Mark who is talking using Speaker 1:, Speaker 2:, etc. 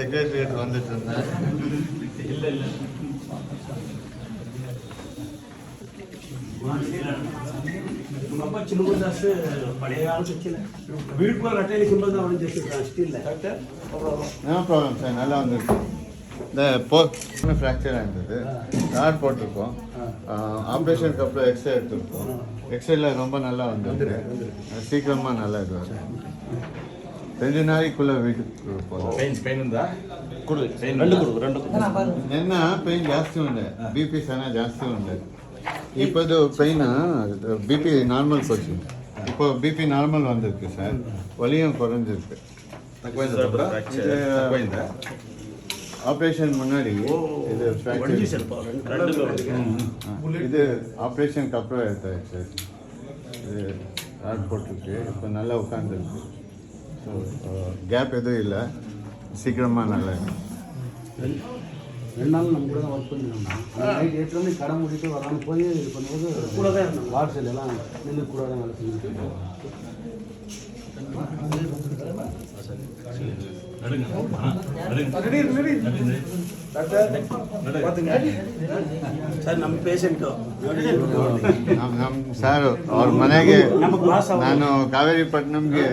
Speaker 1: Secretariat வந்துட்டு இருந்தேன்.
Speaker 2: இல்லை ನಮ್ಮ ಅಪ್ಪ ಚಿನ್ನದಾಸ್ ಪಳೆಯ ಕಾಲಕ್ಕೆ ಬೀಳ್ಕೊ ರಟ್ಟೆಯಲ್ಲಿ ಚಿನ್ನದ ಅವನು ಜಸ್ಟ್ ಅಷ್ಟಿಲ್ಲ
Speaker 1: நோ ப்ராப்ளம் சார், நல்லா வந்துருக்கு. இந்த ஃப்ராக்சர் ஆயிருந்தது, ராட் போட்டிருக்கோம். ஆப்ரேஷனுக்கு அப்புறம் எக்ஸ்ரே எடுத்துருக்கோம். எக்ஸ்ரேல ரொம்ப நல்லா வந்துருக்கு, சீக்கிரமாக நல்லா இது வரும். 2 நாளைக்குள்ளே வீட்டுக்கு போகலாம். నిన్న పెయిన్ జాస్తి ఉండే, బీపీ చాలా జాస్తి ఉండే. ఇప్పుడు పెయిన్ பிபி நார்மலுக்கு వచ్చింది. இப்போ பிபி நார்மல் வந்திருக்கு சார், வலியும் குறைஞ்சிருக்கு. ஆப்ரேஷன் முன்னாடி இது இது ஆப்ரேஷனுக்கு அப்புறம் எடுத்தாச்சு சார். இது ராட் போட்டிருக்கு, இப்போ நல்லா உட்காந்துருக்கு. ஸோ கேப் எதுவும் இல்லை, சீக்கிரமாக நல்லா இருக்கும்.
Speaker 2: 2 நாள் நம்ம கூட தான் ஒர்க் பண்ணிருந்தோம். நைட் 8 மணிக்கு கடை முடிச்சுட்டு வராமல் போய் இது பண்ணும்போது கூட தான் இருந்தோம். வாட்ஸ்அப் எல்லாம் நின்று கூட தான் வேலை செஞ்சுட்டு ಸರ್ ನಮ್ಮ ಪೇಷಂಟು
Speaker 1: ಸರ್ ಅವ್ರ ಮನೆಗೆ ನಾನು ಕಾವೇರಿಪಟ್ಟಣಂಗೆ